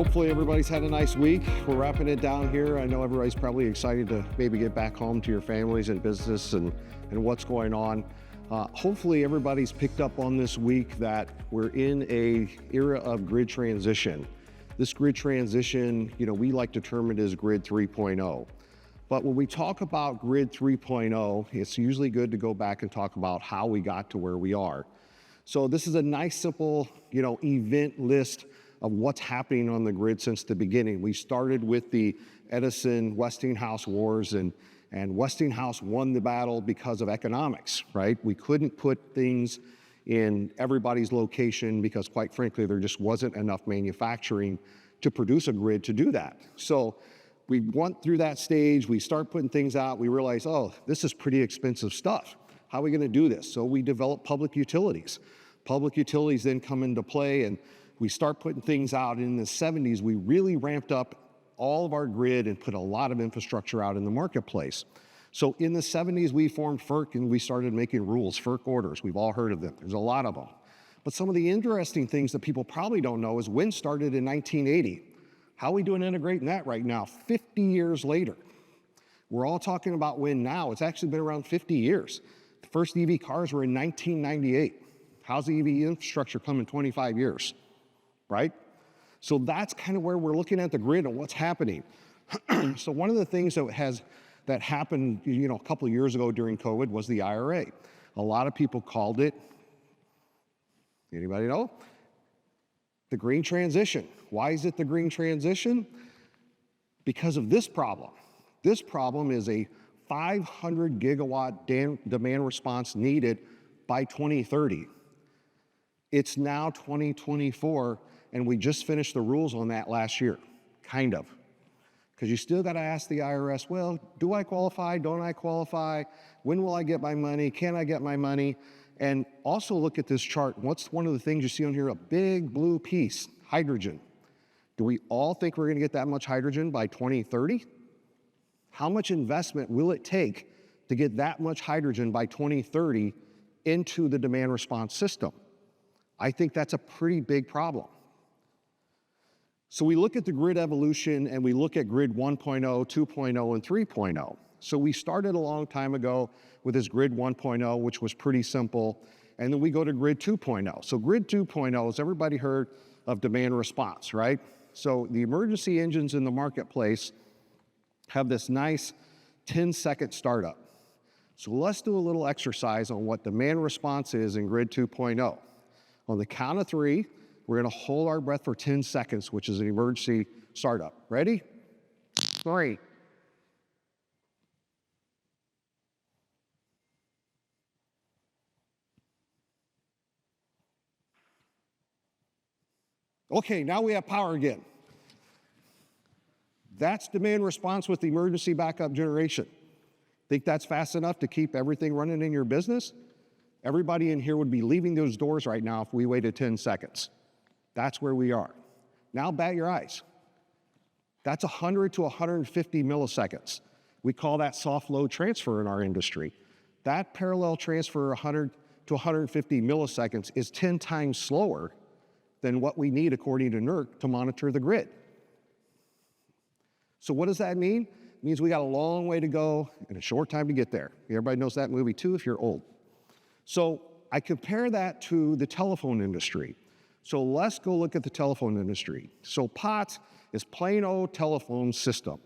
Hopefully everybody's had a nice week. We're wrapping it down here. I know everybody's probably excited to maybe get back home to your families and business and what's going on. Hopefully everybody's picked up on this week that we're in a era of grid transition. This grid transition, we like to term it as Grid 3.0. But when we talk about Grid 3.0, it's usually good to go back and talk about how we got to where we are. So this is a nice, simple, event list of what's happening on the grid since the beginning. We started with the Edison-Westinghouse wars, and Westinghouse won the battle because of economics, right? We couldn't put things in everybody's location because, quite frankly, there just wasn't enough manufacturing to produce a grid to do that. So we went through that stage, we start putting things out, we realized, oh, this is pretty expensive stuff. How are we gonna do this? So we developed public utilities. Public utilities then come into play, and we start putting things out. In the 70s, we really ramped up all of our grid and put a lot of infrastructure out in the marketplace. So in the 70s, we formed FERC and we started making rules, FERC orders. We've all heard of them. There's a lot of them. But some of the interesting things that people probably don't know is wind started in 1980. How are we doing integrating that right now, 50 years later? We're all talking about wind now. It's actually been around 50 years. The first EV cars were in 1998. How's the EV infrastructure come in 25 years, right? So that's kind of where we're looking at the grid and what's happening. So one of the things that happened, a couple of years ago during COVID was the IRA. A lot of people called it, anybody know? The green transition. Why is it the green transition? Because of this problem. This problem is a 500 gigawatt demand response needed by 2030. It's now 2024, and we just finished the rules on that last year, kind of. Because you still got to ask the IRS, well, do I qualify? Don't I qualify? When will I get my money? Can I get my money? And also look at this chart. What's one of the things you see on here? A big blue piece, hydrogen. Do we all think we're going to get that much hydrogen by 2030? How much investment will it take to get that much hydrogen by 2030 into the demand response system? I think that's a pretty big problem. So we look at the grid evolution and we look at grid 1.0, 2.0, and 3.0. So we started a long time ago with this grid 1.0, which was pretty simple. And then we go to grid 2.0. So grid 2.0, has everybody heard of demand response, right? So the emergency engines in the marketplace have this nice 10-second startup. So let's do a little exercise on what demand response is in grid 2.0. On the count of 3, we're gonna hold our breath for 10 seconds, which is an emergency startup. Ready? 3. Okay, now we have power again. That's demand response with the emergency backup generation. Think that's fast enough to keep everything running in your business? Everybody in here would be leaving those doors right now if we waited 10 seconds. That's where we are. Now bat your eyes. That's 100 to 150 milliseconds. We call that soft load transfer in our industry. That parallel transfer 100 to 150 milliseconds is 10 times slower than what we need according to NERC to monitor the grid. So what does that mean? It means we got a long way to go and a short time to get there. Everybody knows that movie too if you're old. So I compare that to the telephone industry. So let's go look at the telephone industry. So POTS is plain old telephone system.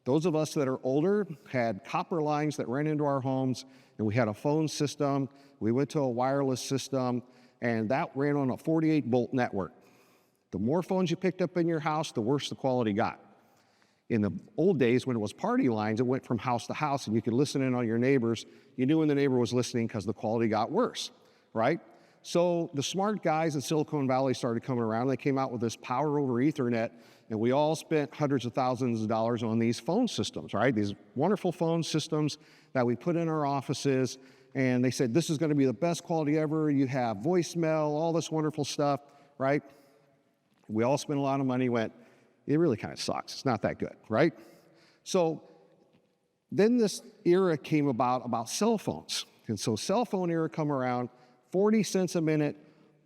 Those of us that are older had copper lines that ran into our homes, and we had a phone system. We went to a wireless system, and that ran on a 48-volt network. The more phones you picked up in your house, the worse the quality got. In the old days, when it was party lines, it went from house to house, and you could listen in on your neighbors. You knew when the neighbor was listening because the quality got worse, right? So the smart guys in Silicon Valley started coming around. They came out with this power over Ethernet, and we all spent hundreds of thousands of dollars on these phone systems, right? These wonderful phone systems that we put in our offices, and they said, this is gonna be the best quality ever. You have voicemail, all this wonderful stuff, right? We all spent a lot of money, went, it really kind of sucks. It's not that good, right? So then this era came about cell phones. And so cell phone era come around, 40 cents a minute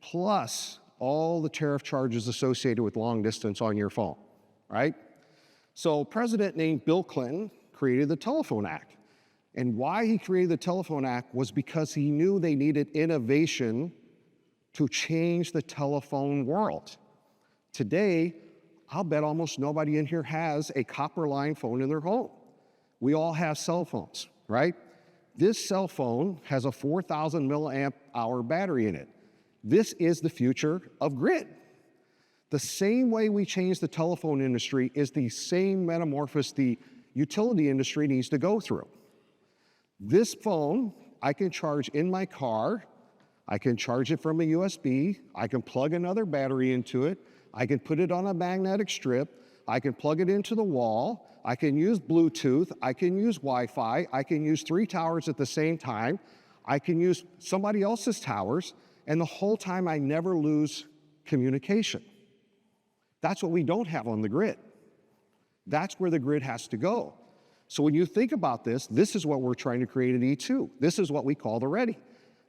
plus all the tariff charges associated with long distance on your phone, right? So a president named Bill Clinton created the Telephone Act. And why he created the Telephone Act was because he knew they needed innovation to change the telephone world. Today, I'll bet almost nobody in here has a copper line phone in their home. We all have cell phones, right? This cell phone has a 4,000 milliamp hour battery in it. This is the future of grid. The same way we changed the telephone industry is the same metamorphosis the utility industry needs to go through. This phone, I can charge in my car, I can charge it from a USB, I can plug another battery into it, I can put it on a magnetic strip, I can plug it into the wall, I can use Bluetooth, I can use Wi-Fi, I can use 3 towers at the same time, I can use somebody else's towers, and the whole time I never lose communication. That's what we don't have on the grid. That's where the grid has to go. So when you think about this, this is what we're trying to create at E2. This is what we call the ready.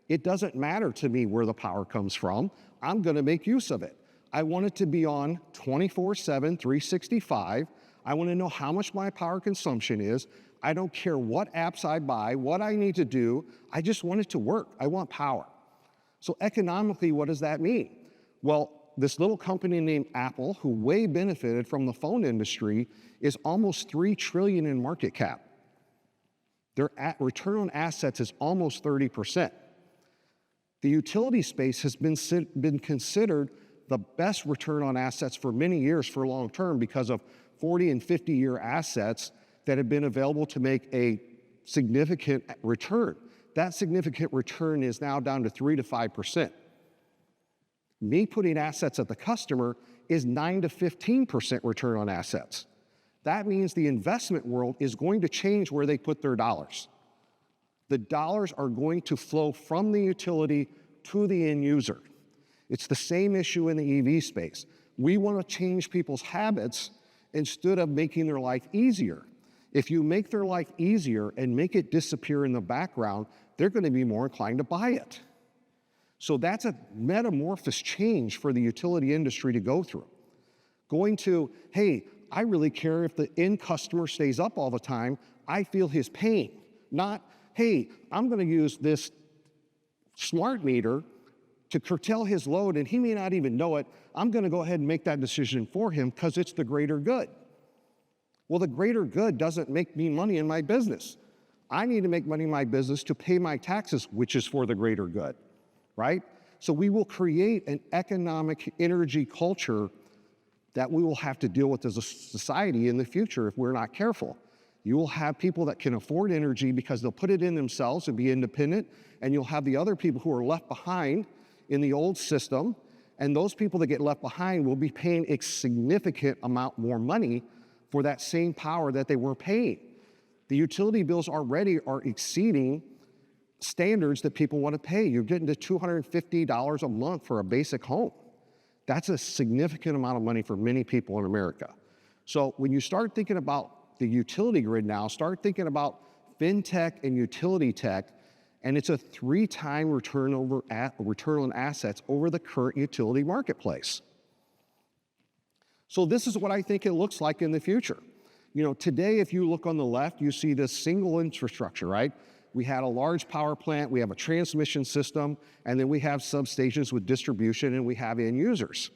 It doesn't matter to me where the power comes from. I'm going to make use of it. I want it to be on 24/7, 365. I want to know how much my power consumption is. I don't care what apps I buy, what I need to do. I just want it to work. I want power. So economically, what does that mean? Well, this little company named Apple, who way benefited from the phone industry, is almost $3 trillion in market cap. Their return on assets is almost 30%. The utility space has been considered the best return on assets for many years for long term because of 40 and 50-year assets that have been available to make a significant return. That significant return is now down to 3 to 5%. Me putting assets at the customer is 9 to 15% return on assets. That means the investment world is going to change where they put their dollars. The dollars are going to flow from the utility to the end user. It's the same issue in the EV space. We want to change people's habits instead of making their life easier. If you make their life easier and make it disappear in the background, they're going to be more inclined to buy it. So that's a metamorphosis change for the utility industry to go through. Going to, hey, I really care if the end customer stays up all the time. I feel his pain. Not, hey, I'm going to use this smart meter to curtail his load and he may not even know it. I'm going to go ahead and make that decision for him because it's the greater good. Well, the greater good doesn't make me money in my business. I need to make money in my business to pay my taxes, which is for the greater good, right? So we will create an economic energy culture that we will have to deal with as a society in the future if we're not careful. You will have people that can afford energy because they'll put it in themselves and be independent, and you'll have the other people who are left behind in the old system, and those people that get left behind will be paying a significant amount more money for that same power that they were paying. The utility bills already are exceeding standards that people want to pay. You're getting to $250 a month for a basic home. That's a significant amount of money for many people in America. So when you start thinking about the utility grid now, start thinking about fintech and utility tech, and it's a 3-time return on assets over the current utility marketplace. So this is what I think it looks like in the future. You know, today, if you look on the left, you see this single infrastructure, right? We had a large power plant, we have a transmission system, and then we have substations with distribution, and we have end users.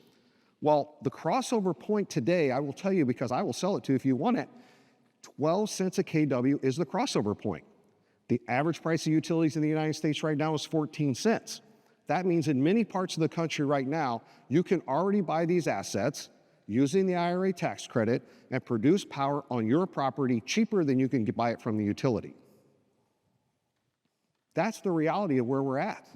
Well, the crossover point today, I will tell you because I will sell it to you if you want it, 12 cents a kW is the crossover point. The average price of utilities in the United States right now is 14 cents. That means in many parts of the country right now, you can already buy these assets using the IRA tax credit and produce power on your property cheaper than you can buy it from the utility. That's the reality of where we're at.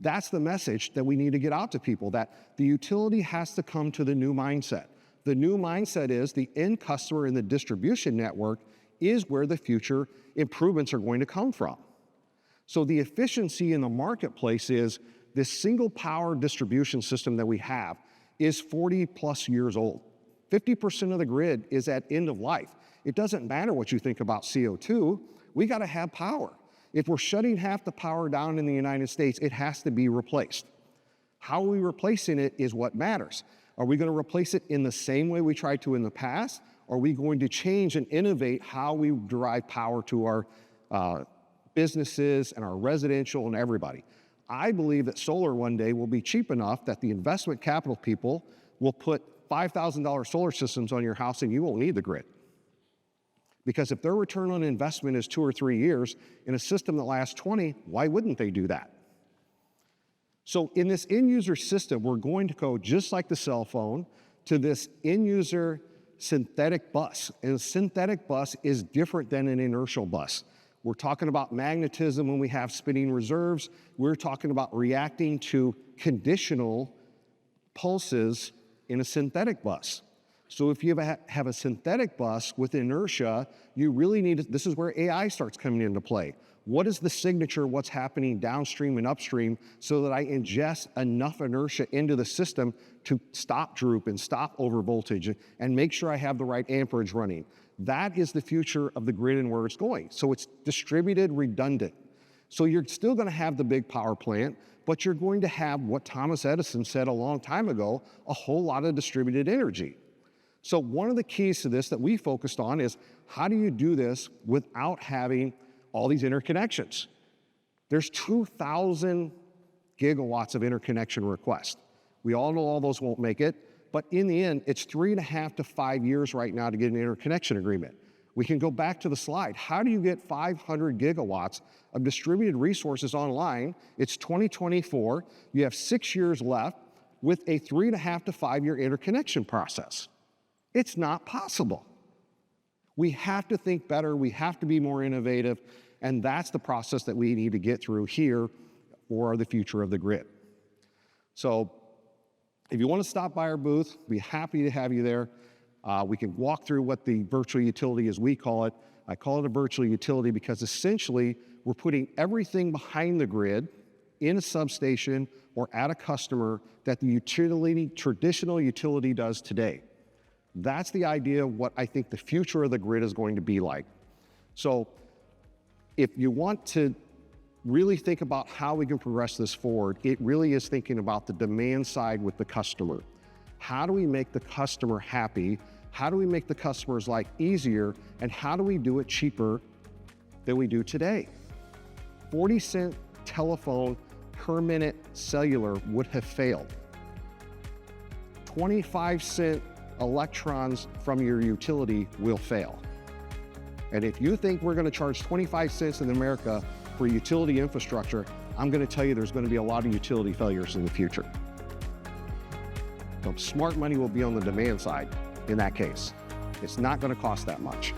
That's the message that we need to get out to people, that the utility has to come to the new mindset. The new mindset is the end customer in the distribution network is where the future improvements are going to come from. So the efficiency in the marketplace is this single power distribution system that we have is 40 plus years old. 50% of the grid is at end of life. It doesn't matter what you think about CO2, we gotta have power. If we're shutting half the power down in the United States, it has to be replaced. How are we replacing it is what matters. Are we going to replace it in the same way we tried to in the past? Or are we going to change and innovate how we derive power to our businesses and our residential and everybody? I believe that solar one day will be cheap enough that the investment capital people will put $5,000 solar systems on your house and you won't need the grid. Because if their return on investment is 2 or 3 years in a system that lasts 20, why wouldn't they do that? So in this end user system, we're going to go just like the cell phone to this end user synthetic bus. And a synthetic bus is different than an inertial bus. We're talking about magnetism when we have spinning reserves. We're talking about reacting to conditional pulses in a synthetic bus. So if you have a synthetic bus with inertia, you really need to, this is where AI starts coming into play. What is the signature, what's happening downstream and upstream so that I ingest enough inertia into the system to stop droop and stop over voltage and make sure I have the right amperage running. That is the future of the grid and where it's going. So it's distributed, redundant. So you're still going to have the big power plant, but you're going to have what Thomas Edison said a long time ago, a whole lot of distributed energy. So one of the keys to this that we focused on is how do you do this without having all these interconnections? There's 2,000 gigawatts of interconnection requests. We all know all those won't make it, but in the end, it's 3.5 to 5 years right now to get an interconnection agreement. We can go back to the slide. How do you get 500 gigawatts of distributed resources online? It's 2024. You have 6 years left with a 3.5 to 5 year interconnection process. It's not possible. We have to think better. We have to be more innovative. And that's the process that we need to get through here for the future of the grid. So if you want to stop by our booth, we'd be happy to have you there. We can walk through what the virtual utility, as we call it. I call it a virtual utility because essentially we're putting everything behind the grid in a substation or at a customer that the traditional utility does today. That's the idea of what I think the future of the grid is going to be like. So if you want to really think about how we can progress this forward, it really is thinking about the demand side with the customer. How do we make the customer happy? How do we make the customer's life easier? And how do we do it cheaper than we do today? 40-cent telephone per minute cellular would have failed. 25-cent electrons from your utility will fail. And if you think we're going to charge 25 cents in America for utility infrastructure, I'm going to tell you there's going to be a lot of utility failures in the future. So smart money will be on the demand side in that case. It's not going to cost that much.